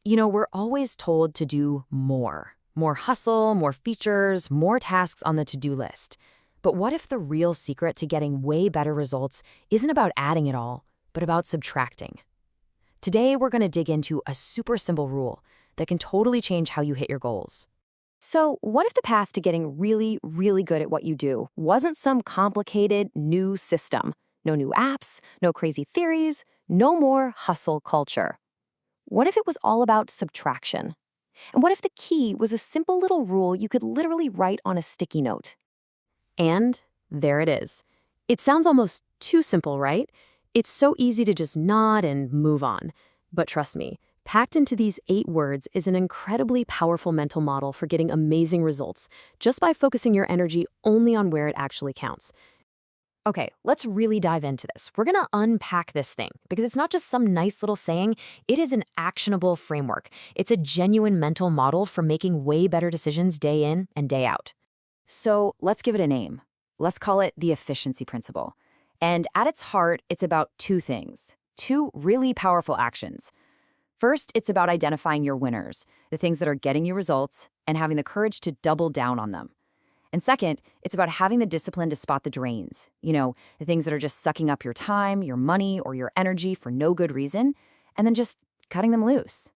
We're always told to do more. More hustle, more features, more tasks on the to-do list. But what if the real secret to getting way better results isn't about adding it all, but about subtracting? Today, we're going to dig into a super simple rule that can totally change how you hit your goals. So, what if the path to getting really, really good at what you do wasn't some complicated new system? No new apps, no crazy theories, no more hustle culture. What if it was all about subtraction? And what if the key was a simple little rule you could literally write on a sticky note? And there it is. It sounds almost too simple, right? It's so easy to just nod and move on. But trust me, packed into these 8 words is an incredibly powerful mental model for getting amazing results, just by focusing your energy only on where it actually counts. Okay, let's really dive into this. We're gonna unpack this thing, because it's not just some nice little saying, it is an actionable framework. It's a genuine mental model for making way better decisions day in and day out. So, let's give it a name. Let's call it the efficiency principle. And at its heart, it's about 2 things, 2 really powerful actions. First, it's about identifying your winners, the things that are getting you results, and having the courage to double down on them. And second, it's about having the discipline to spot the drains, the things that are just sucking up your time, your money, or your energy for no good reason, and then just cutting them loose.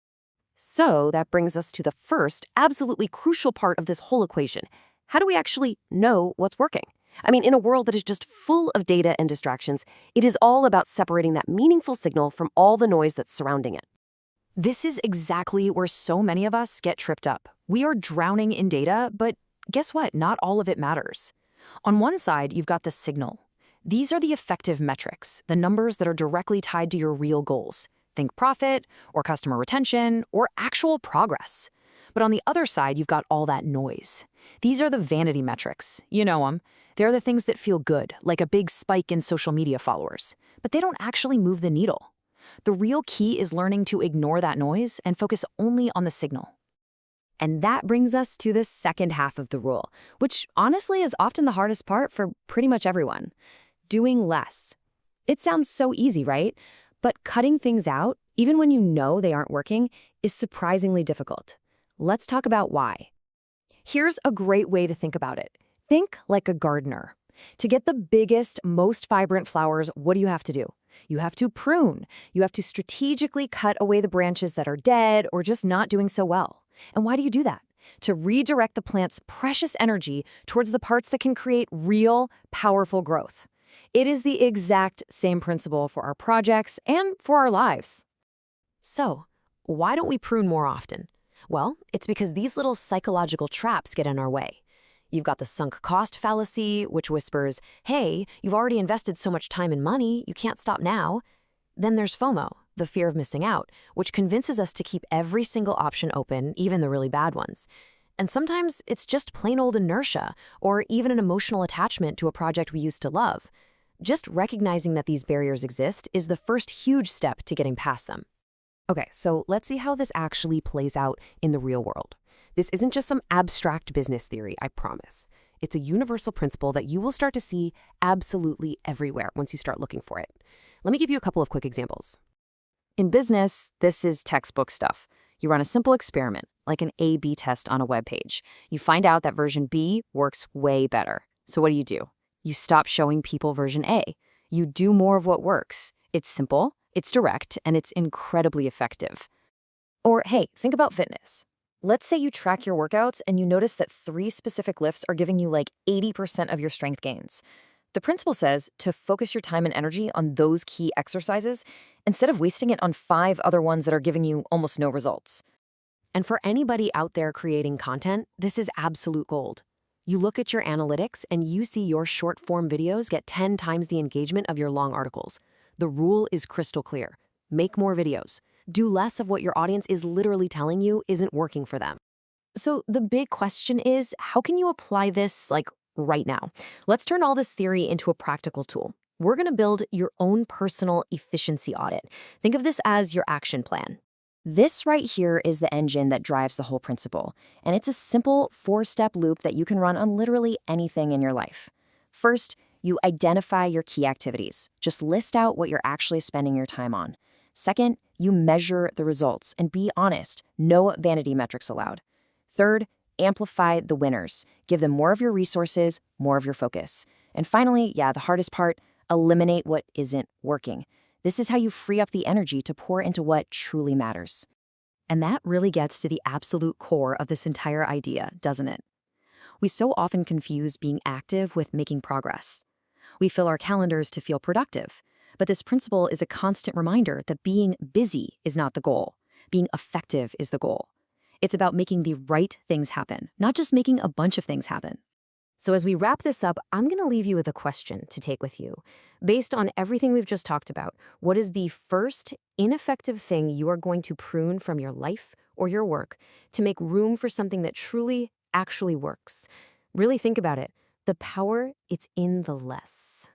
So that brings us to the first, absolutely crucial part of this whole equation. How do we actually know what's working? I mean, in a world that is just full of data and distractions, it is all about separating that meaningful signal from all the noise that's surrounding it. This is exactly where so many of us get tripped up. We are drowning in data, but guess what? Not all of it matters. On one side, you've got the signal. These are the effective metrics, the numbers that are directly tied to your real goals. Think profit, or customer retention, or actual progress. But on the other side, you've got all that noise. These are the vanity metrics. You know them. They're the things that feel good, like a big spike in social media followers. But they don't actually move the needle. The real key is learning to ignore that noise and focus only on the signal. And that brings us to the second half of the rule, which honestly is often the hardest part for pretty much everyone. Doing less. It sounds so easy, right? But cutting things out, even when you know they aren't working, is surprisingly difficult. Let's talk about why. Here's a great way to think about it. Think like a gardener. To get the biggest, most vibrant flowers, what do you have to do? You have to prune. You have to strategically cut away the branches that are dead or just not doing so well. And why do you do that? To redirect the plant's precious energy towards the parts that can create real, powerful growth. It is the exact same principle for our projects and for our lives. So, why don't we prune more often? Well, it's because these little psychological traps get in our way. You've got the sunk cost fallacy, which whispers, hey, you've already invested so much time and money, you can't stop now. Then there's FOMO, the fear of missing out, which convinces us to keep every single option open, even the really bad ones. And sometimes it's just plain old inertia, or even an emotional attachment to a project we used to love. Just recognizing that these barriers exist is the first huge step to getting past them. Okay, so let's see how this actually plays out in the real world. This isn't just some abstract business theory, I promise. It's a universal principle that you will start to see absolutely everywhere once you start looking for it. Let me give you a couple of quick examples. In business, this is textbook stuff. You run a simple experiment, like an A/B test on a web page. You find out that version B works way better. So what do? You stop showing people version A. You do more of what works. It's simple, it's direct, and it's incredibly effective. Or hey, think about fitness. Let's say you track your workouts and you notice that 3 specific lifts are giving you like 80% of your strength gains. The principle says to focus your time and energy on those key exercises instead of wasting it on 5 other ones that are giving you almost no results. And for anybody out there creating content, this is absolute gold. You look at your analytics and you see your short-form videos get 10 times the engagement of your long articles. The rule is crystal clear. Make more videos. Do less of what your audience is literally telling you isn't working for them. So the big question is, how can you apply this, right now? Let's turn all this theory into a practical tool. We're going to build your own personal efficiency audit. Think of this as your action plan. This right here is the engine that drives the whole principle, and it's a simple 4-step loop that you can run on literally anything in your life. First, you identify your key activities. Just list out what you're actually spending your time on. Second, you measure the results and be honest. No vanity metrics allowed. Third, amplify the winners. Give them more of your resources, more of your focus. And finally, the hardest part, eliminate what isn't working. This is how you free up the energy to pour into what truly matters. And that really gets to the absolute core of this entire idea, doesn't it? We so often confuse being active with making progress. We fill our calendars to feel productive, but this principle is a constant reminder that being busy is not the goal. Being effective is the goal. It's about making the right things happen, not just making a bunch of things happen. So as we wrap this up, I'm going to leave you with a question to take with you. Based on everything we've just talked about, what is the first ineffective thing you are going to prune from your life or your work to make room for something that truly, actually works? Really think about it. The power, it's in the less.